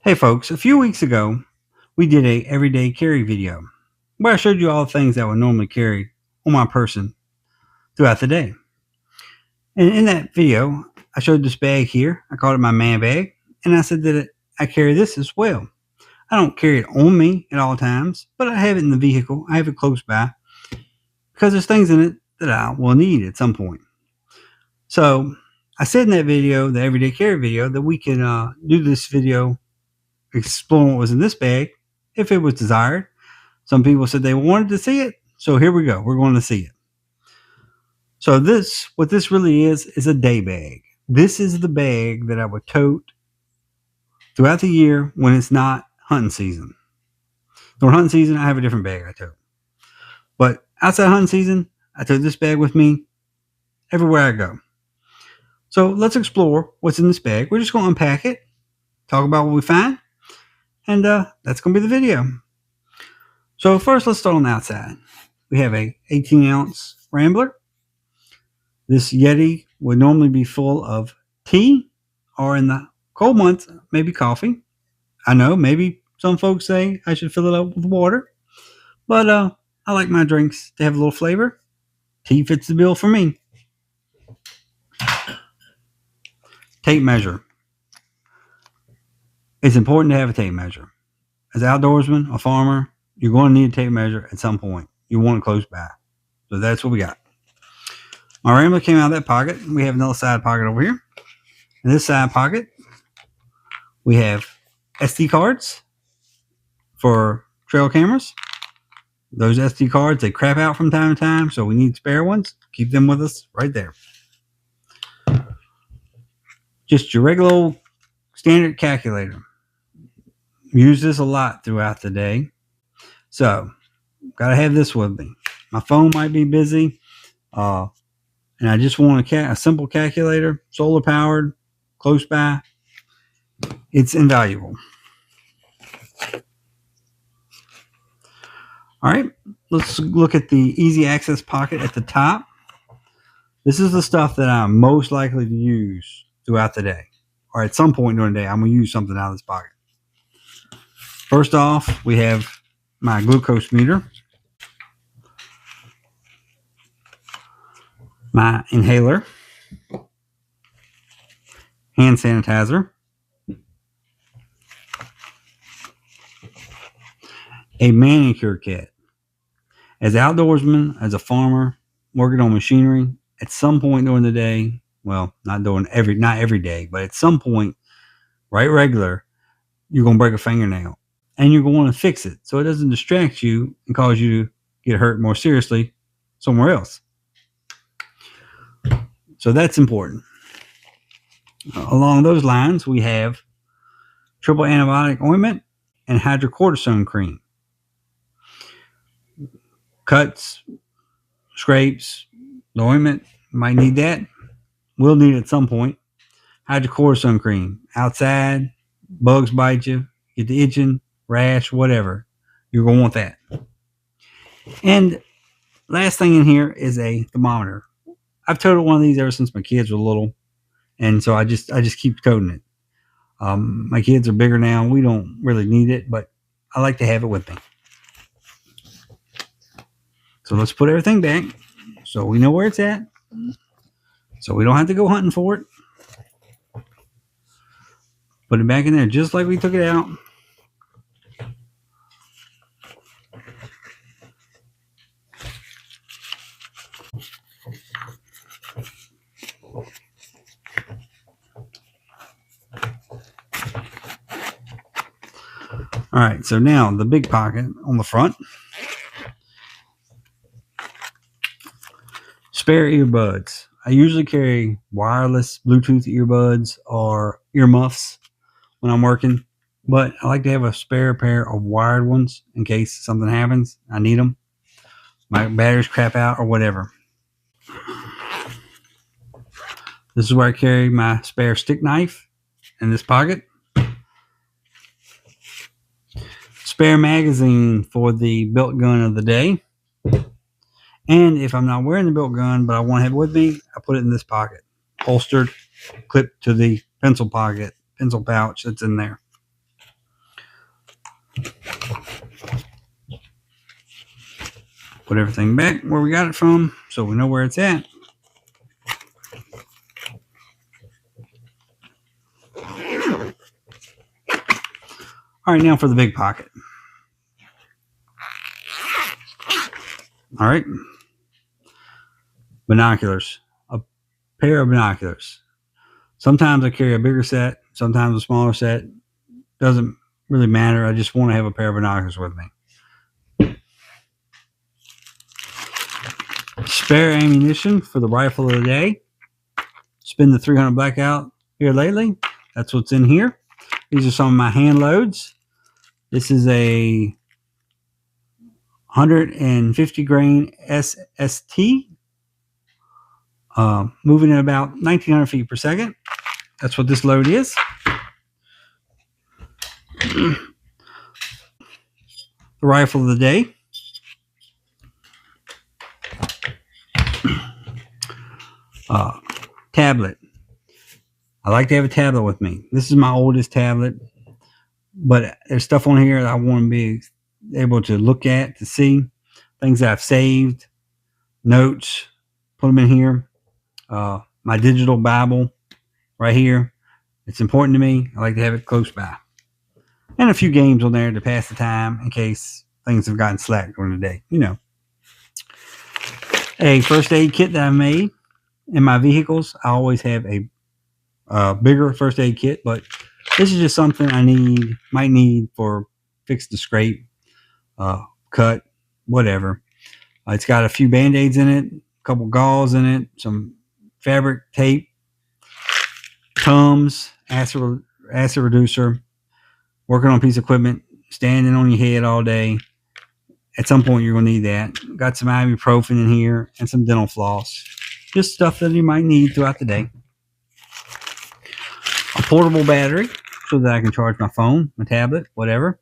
Hey folks, a few weeks ago, we did a everyday carry video where I showed you all the things that I would normally carry on my person throughout the day. And in that video, I showed this bag here. I called it my man bag. And I said that I carry this as well. I don't carry it on me at all times, but I have it in the vehicle. I have it close by because there's things in it that I will need at some point. So I said in that video, the everyday carry video, that we can do this video exploring what was in this bag if it was desired. Some people said they wanted to see it, so here we go. We're going to see it. So what this really is a day bag. This is the bag that I would tote throughout the year when it's not hunting season. During hunting season, I have a different bag I tote. But outside hunting season, I tote this bag with me everywhere I go. So let's explore what's in this bag. We're just going to unpack it, talk about what we find, and that's going to be the video. So first, let's start on the outside. We have a 18-ounce Rambler. This Yeti would normally be full of tea, or in the cold months, maybe coffee. I know maybe some folks say I should fill it up with water, but I like my drinks to have a little flavor. Tea fits the bill for me. Tape measure. It's important to have a tape measure. As an outdoorsman, a farmer, you're going to need a tape measure at some point. You want it close by. So that's what we got. My Rambler came out of that pocket. We have another side pocket over here. In this side pocket, we have SD cards for trail cameras. Those SD cards, they crap out from time to time, so we need spare ones. Keep them with us right there. Just your regular old standard calculator. Use this a lot throughout the day. So, got to have this with me. My phone might be busy, and I just want a simple calculator, solar powered, close by. It's invaluable. All right, let's look at the easy access pocket at the top. This is the stuff that I'm most likely to use throughout the day, or at some point during the day, I'm going to use something out of this pocket. First off, we have my glucose meter, my inhaler, hand sanitizer, a manicure kit. As an outdoorsman, as a farmer, working on machinery, at some point during the day, well, not every day, but at some point, right regular, you're going to break a fingernail. And you're going to fix it so it doesn't distract you and cause you to get hurt more seriously somewhere else. So that's important. Along those lines, we have triple antibiotic ointment and hydrocortisone cream. Cuts, scrapes, the ointment, might need that. We'll need it at some point. Hydrocortisone cream. Outside, bugs bite you, get the itching, rash, whatever. You're going to want that. And last thing in here is a thermometer. I've toted one of these ever since my kids were little, and so I just keep toting it. My kids are bigger now. We don't really need it, but I like to have it with me. So let's put everything back so we know where it's at, so we don't have to go hunting for it. Put it back in there just like we took it out. All right, so now the big pocket on the front. Spare earbuds. I usually carry wireless Bluetooth earbuds or earmuffs when I'm working, but I like to have a spare pair of wired ones in case something happens. I need them. My batteries crap out or whatever. This is where I carry my spare stick knife in this pocket. Spare magazine for the belt gun of the day. And if I'm not wearing the belt gun, but I want to have it with me, I put it in this pocket. Holstered, clipped to the pencil pouch that's in there. Put everything back where we got it from so we know where it's at. All right, now for the big pocket. All right. Binoculars. A pair of binoculars. Sometimes I carry a bigger set, sometimes a smaller set. Doesn't really matter. I just want to have a pair of binoculars with me. Spare ammunition for the rifle of the day. Spin the 300 blackout here lately. That's what's in here. These are some of my hand loads. This is a 150 grain SST, moving at about 1900 feet per second. That's what this load is. The rifle of the day. Tablet. I like to have a tablet with me. This is my oldest tablet, but there's stuff on here that I want to be able to look at, to see things that I've saved, notes, put them in here. My digital Bible right here. It's important to me. I like to have it close by. And a few games on there to pass the time in case things have gotten slack during the day. You know. A first aid kit that I made in my vehicles. I always have a bigger first aid kit, but this is just something I might need for fix the scrape, cut, whatever. It's got a few band-aids in it, a couple gauze in it, some fabric tape, Tums, acid reducer, working on a piece of equipment, standing on your head all day. At some point, you're going to need that. Got some ibuprofen in here and some dental floss. Just stuff that you might need throughout the day. A portable battery so that I can charge my phone, my tablet, whatever.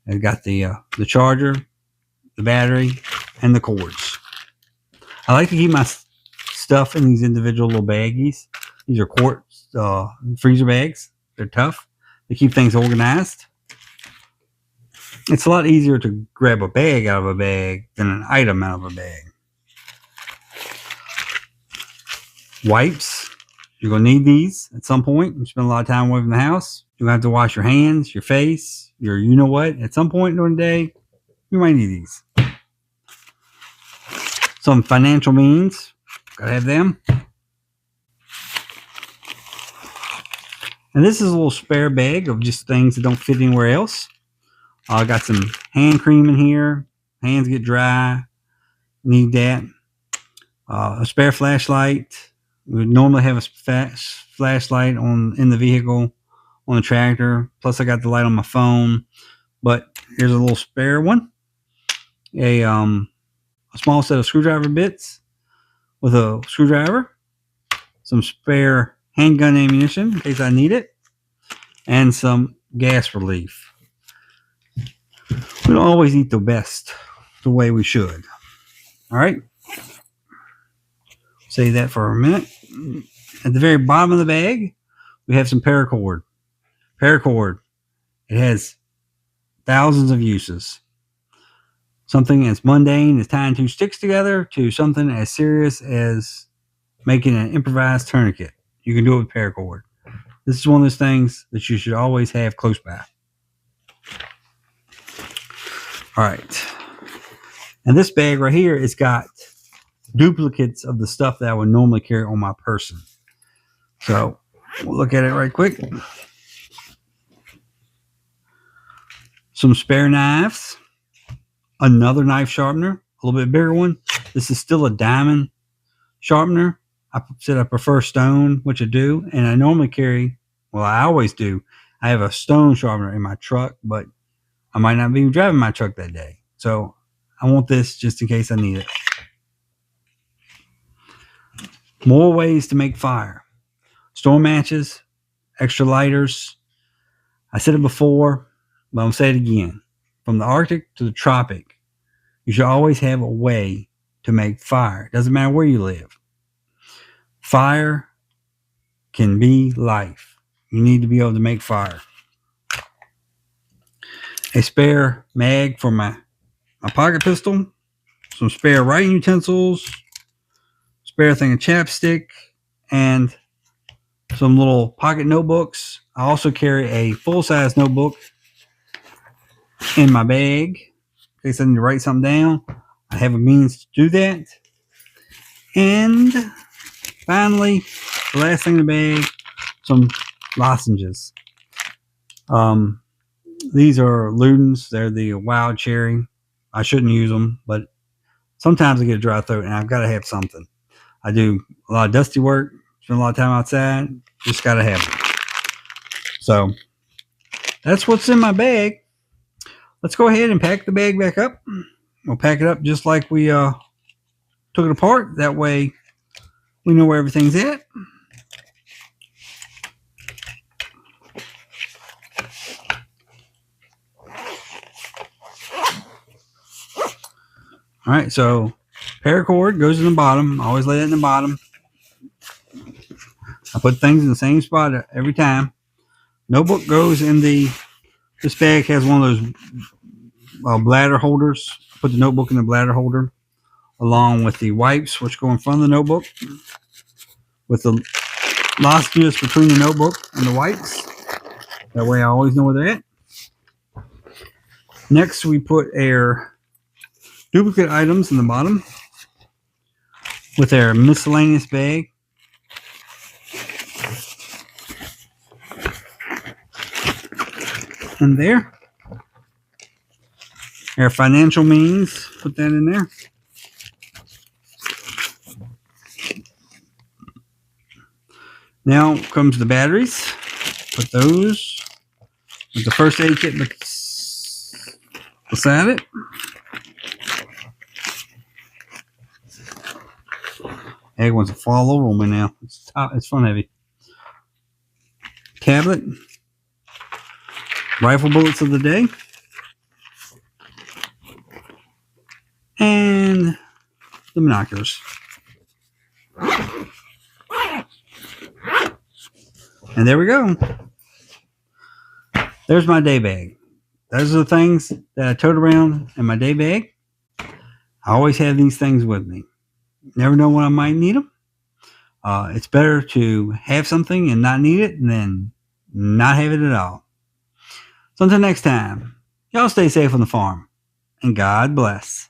I've got the charger, the battery, and the cords. I like to keep my stuff in these individual little baggies. These are quartz freezer bags. They're tough. They keep things organized. It's a lot easier to grab a bag out of a bag than an item out of a bag. Wipes. You're going to need these at some point. You spend a lot of time away from the house. You're going to have to wash your hands, your face, your you-know-what. At some point during the day, you might need these. Some financial means. Got to have them. And this is a little spare bag of just things that don't fit anywhere else. I got some hand cream in here. Hands get dry. Need that. A spare flashlight. We would normally have a flashlight in the vehicle, on the tractor. Plus, I got the light on my phone. But here's a little spare one. A small set of screwdriver bits with a screwdriver. Some spare handgun ammunition in case I need it. And some gas relief. We don't always eat the best the way we should. All right. Say that for a minute. At the very bottom of the bag, we have some paracord. Paracord. It has thousands of uses. Something as mundane as tying two sticks together to something as serious as making an improvised tourniquet. You can do it with paracord. This is one of those things that you should always have close by. All right. And this bag right here, it's got duplicates of the stuff that I would normally carry on my person. So we'll look at it right quick. Some spare knives. Another knife sharpener, a little bit bigger one. This is still a diamond sharpener. I said I prefer stone, which I do. And I normally carry, well, I always do. I have a stone sharpener in my truck, but I might not be driving my truck that day. So I want this just in case I need it. More ways to make fire. Storm matches, extra lighters. I said it before, but I'm going to say it again. From the Arctic to the tropic, you should always have a way to make fire. Doesn't matter where you live. Fire can be life. You need to be able to make fire. A spare mag for my pocket pistol. some spare writing utensils, spare thing of chapstick, and some little pocket notebooks. I also carry a full-size notebook in my bag in case I need to write something down. I have a means to do that. And finally, the last thing in the bag, some lozenges. These are Ludens. They're the wild cherry. I shouldn't use them, but sometimes I get a dry throat and I've got to have something. I do a lot of dusty work, spend a lot of time outside. Just got to have it. So that's what's in my bag. Let's go ahead and pack the bag back up. We'll pack it up just like we took it apart. That way we know where everything's at. All right, so paracord goes in the bottom. I always lay it in the bottom. I put things in the same spot every time. Notebook goes in this bag has one of those bladder holders. I put the notebook in the bladder holder along with the wipes, which go in front of the notebook, with the lozenges between the notebook and the wipes. That way I always know where they're at. Next, we put our duplicate items in the bottom with our miscellaneous bag. In there. Our financial means, put that in there. Now comes the batteries. Put those with the first aid kit beside it. Egg wants to fall over on me now. It's front heavy. Tablet. Rifle bullets of the day. And the binoculars. And there we go. There's my day bag. Those are the things that I tote around in my day bag. I always have these things with me. Never know when I might need them. It's better to have something and not need it than not have it at all. So until next time, y'all stay safe on the farm, and God bless.